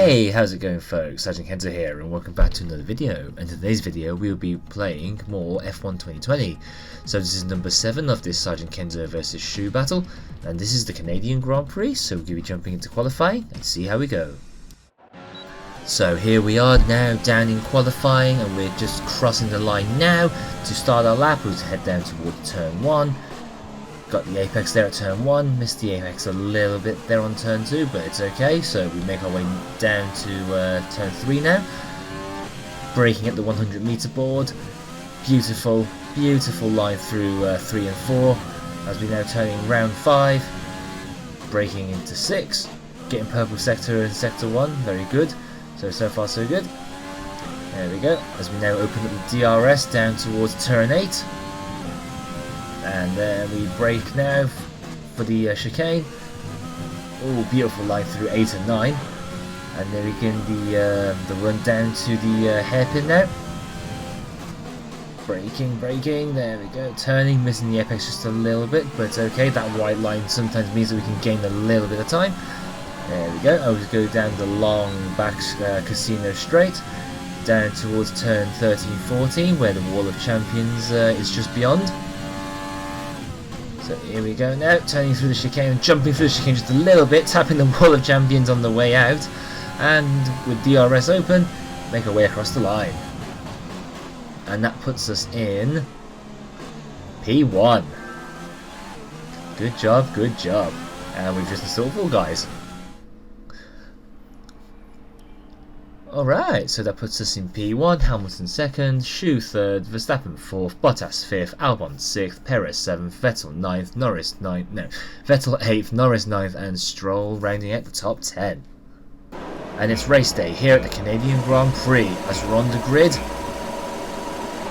Hey, how's it going folks? SgtKenzo here and welcome back to another video. In today's video we will be playing more F1 2020. So this is number 7 of this SgtKenzo versus Shu battle, and this is the Canadian Grand Prix, so we're going to be jumping into qualifying and see how we go. So here we are now down in qualifying, and we're just crossing the line now to start our lap. We'll head down towards turn 1. Got the apex there at turn 1, missed the apex a little bit there on turn 2, but it's okay. So we make our way down to turn 3 now, braking at the 100 meter board. Beautiful, beautiful line through 3 and 4, as we now turning round 5, braking into 6, getting purple sector in sector 1, very good. So far so good. There we go, as we now open up the DRS down towards turn 8. And then we brake now for the chicane. Oh, beautiful line through 8 and 9. And then we begin the run down to the hairpin now. Braking, there we go. Turning, missing the apex just a little bit, but it's okay. That white line sometimes means that we can gain a little bit of time. There we go. Always go down the long back casino straight, down towards turn 13-14, where the Wall of Champions is just beyond. So here we go now, turning through the chicane and jumping through the chicane just a little bit, tapping the Wall of Champions on the way out, and with DRS open, make our way across the line. And that puts us in P1. Good job, good job. And we've just installed Fall Guys. Alright, so that puts us in P1, Hamilton 2nd, Shu 3rd, Verstappen 4th, Bottas 5th, Albon 6th, Perez 7th, Vettel 9th, Vettel 8th, Norris 9th, and Stroll rounding out the top 10. And it's race day here at the Canadian Grand Prix as we're on the grid.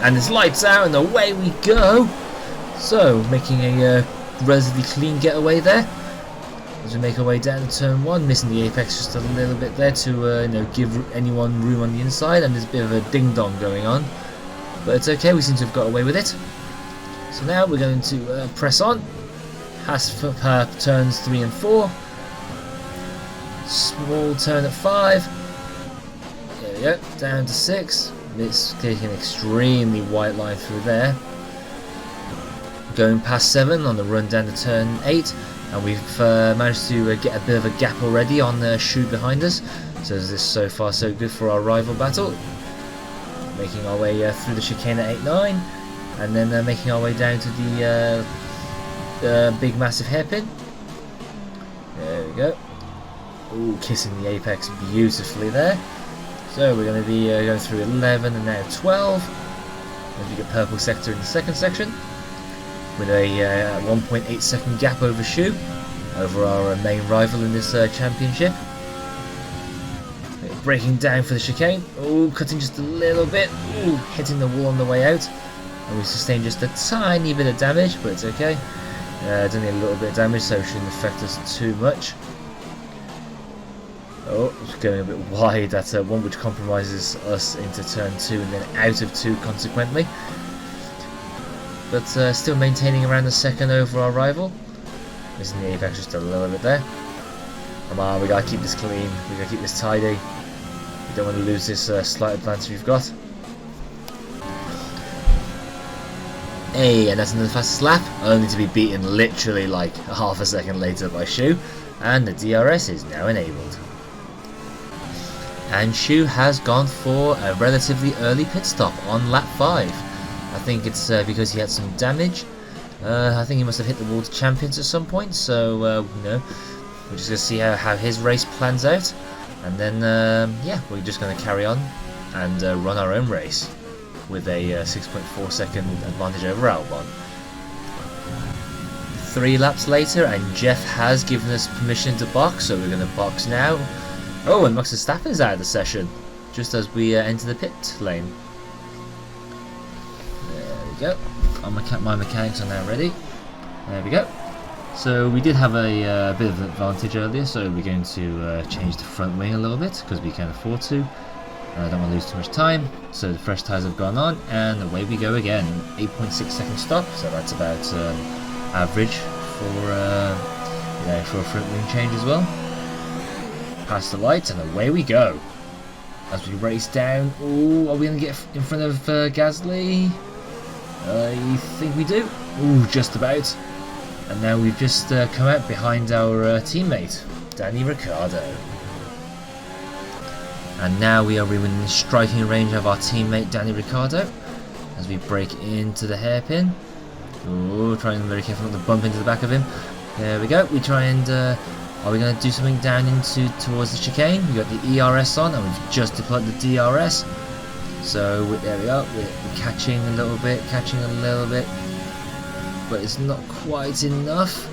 And it's lights out and away we go! So, making a relatively clean getaway there. As we make our way down to turn 1, missing the apex just a little bit there to give anyone room on the inside, and there's a bit of a ding-dong going on. But it's okay, we seem to have got away with it. So now we're going to press on. Has for turns 3 and 4. Small turn at 5. There we go, down to 6. It's taking an extremely white line through there. Going past 7 on the run down to turn 8. And we've managed to get a bit of a gap already on the Shu behind us. So this so far so good for our rival battle. Making our way through the chicane at 8-9. And then making our way down to the big massive hairpin. There we go. Ooh, kissing the apex beautifully there. So we're going to be going through 11 and now 12. As we get purple sector in the second section, with a 1.8 second gap over Shu, over our main rival in this championship. Breaking down for the chicane. Oh, cutting just a little bit. Ooh, hitting the wall on the way out. And we sustained just a tiny bit of damage, but it's okay. It's only a little bit of damage, so it shouldn't affect us too much. Oh, it's going a bit wide. That's one which compromises us into turn 2 and then out of 2 consequently. But still maintaining around the second over our rival. Missing the apex just a little bit there. Come on, we gotta keep this clean. We gotta keep this tidy. We don't want to lose this slight advantage we've got. Hey, and that's another fastest lap, only to be beaten literally like half a second later by Shu. And the DRS is now enabled. And Shu has gone for a relatively early pit stop on lap 5. I think it's because he had some damage. I think he must have hit the World Champions at some point, so we're just going to see how his race plans out, and then yeah, we're just going to carry on and run our own race with a 6.4 second advantage over Albon. 3 laps later, and Jeff has given us permission to box, so we're going to box now. Oh, and Max Verstappen is out of the session just as we enter the pit lane. Go. My mechanics are now ready. There we go. So we did have a bit of an advantage earlier, so we're going to change the front wing a little bit because we can afford to. I don't want to lose too much time. So the fresh tyres have gone on, and away we go again. 8.6 second stop, so that's about average for a front wing change as well. past the lights, and away we go. As we race down, ooh, are we going to get in front of Gasly? I think we do. Ooh, just about. And now we've just come out behind our teammate, Danny Ricciardo. And now we are within the striking range of our teammate, Danny Ricciardo, as we break into the hairpin. Ooh, trying very careful not to bump into the back of him. There we go. We try and are we going to do something down towards the chicane? We got the ERS on, and we've just deployed the DRS. So there we are. We're catching a little bit, but it's not quite enough.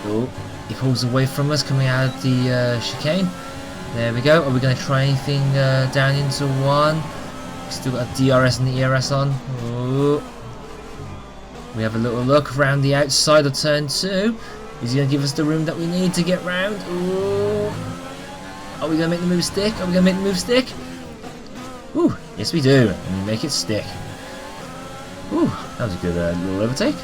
Oh, he pulls away from us, coming out of the chicane. There we go. Are we going to try anything down into one? Still got a DRS and the ERS on. Oh. We have a little look around the outside of turn 2. Is he going to give us the room that we need to get round? Ooh. Are we going to make the move stick? Ooh, yes we do. And we make it stick. Ooh, that was a good little overtake.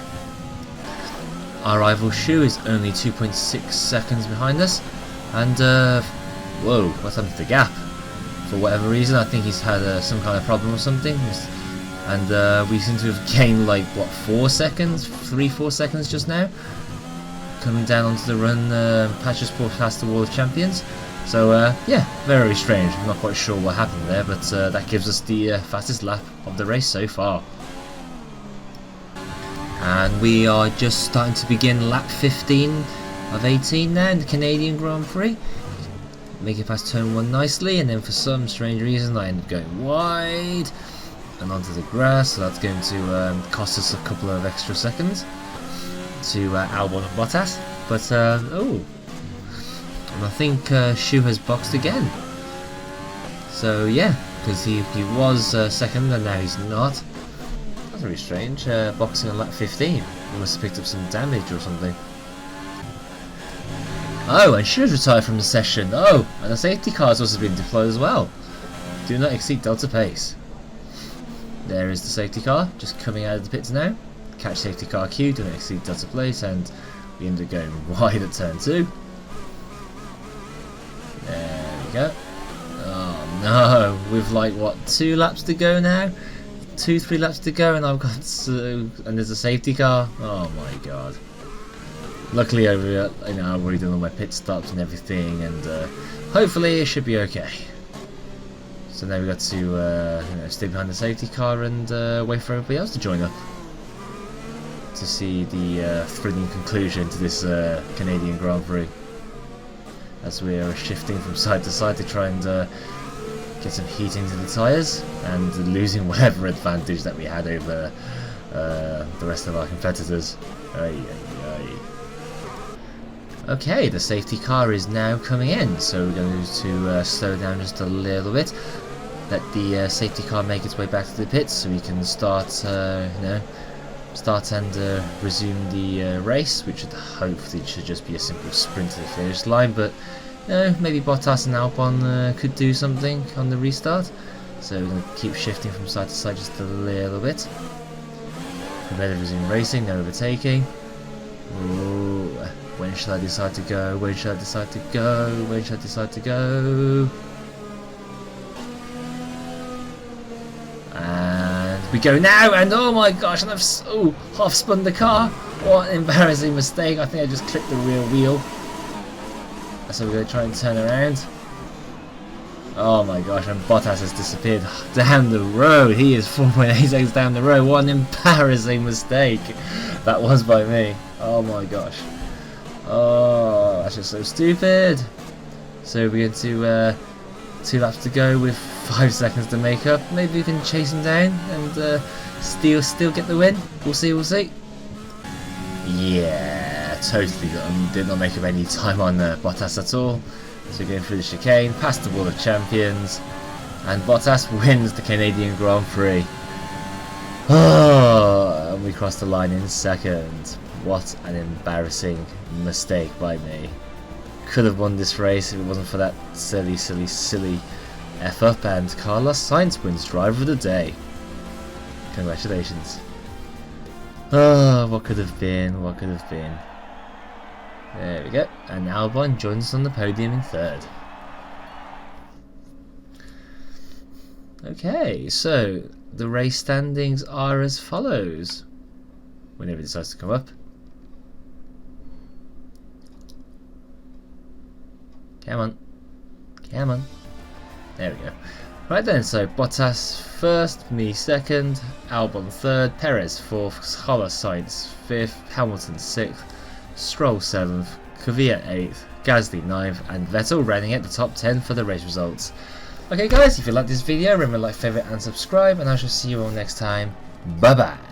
Our rival Shu is only 2.6 seconds behind us. And, whoa, what's happened to the gap? For whatever reason, I think he's had some kind of problem or something. And we seem to have gained like, what, 4 seconds? 3-4 seconds just now? Coming down onto the run, just past the Wall of Champions. So, yeah, very strange. I'm not quite sure what happened there, but that gives us the fastest lap of the race so far. And we are just starting to begin lap 15 of 18 now in the Canadian Grand Prix. Make it past turn 1 nicely, and then for some strange reason I end up going wide and onto the grass, so that's going to cost us a couple of extra seconds to Albon and Bottas. But oh, and I think Shu has boxed again. So yeah, because he was second and now he's not. That's very strange. Boxing on lap 15. He must have picked up some damage or something. Oh, and Shu's retired from the session. Oh, and the safety car's also been deployed as well. Do not exceed Delta pace. There is the safety car, just coming out of the pits now. Catch safety car Q, do not exceed Delta pace, and we end up going wide at turn 2. There we go. Oh no, with like what, 2 laps to go now? 2-3 laps to go, and I've got and there's a safety car. Oh my god. Luckily I've already done all my pit stops and everything, and hopefully it should be okay. So now we've got to stay behind the safety car and wait for everybody else to join up to see the thrilling conclusion to this Canadian Grand Prix, as we are shifting from side to side to try and get some heat into the tyres and losing whatever advantage that we had over the rest of our competitors. Okay, the safety car is now coming in, so we're going to slow down just a little bit, let the safety car make its way back to the pits so we can start and resume the race, which hopefully should just be a simple sprint to the finish line, but maybe Bottas and Albon could do something on the restart. So we're going to keep shifting from side to side just a little bit. We're ready to resume racing, no overtaking. Ooh, when should I decide to go? When should I decide to go? When should I decide to go? And we go now, and oh my gosh, and I've half spun the car. What an embarrassing mistake. I think I just clipped the rear wheel. So we're going to try and turn around. Oh my gosh, and Bottas has disappeared down the road. He is 4.8 seconds down the road. What an embarrassing mistake that was by me. Oh my gosh. Oh, that's just so stupid. So we're going to 2 laps to go with 5 seconds to make up. Maybe we can chase him down and still get the win. We'll see. Yeah, totally did not make up any time on Bottas at all. So we're going through the chicane, past the Wall of Champions, and Bottas wins the Canadian Grand Prix. Oh, and we crossed the line in second. What an embarrassing mistake by me. Could have won this race if it wasn't for that silly F-up, and Carlos Sainz wins Driver of the Day. Congratulations. Oh, what could have been, what could have been. There we go. And Albon joins us on the podium in 3rd. Okay, so the race standings are as follows. Whenever it decides to come up. Come on. Come on. There we go. Right then, so Bottas 1st, me 2nd, Albon 3rd, Perez 4th, Carlos Sainz 5th, Hamilton 6th, Stroll 7th, Kvyat 8th, Gasly 9th, and Vettel running at the top 10 for the race results. Okay guys, if you like this video, remember to like, favourite and subscribe, and I shall see you all next time. Bye bye.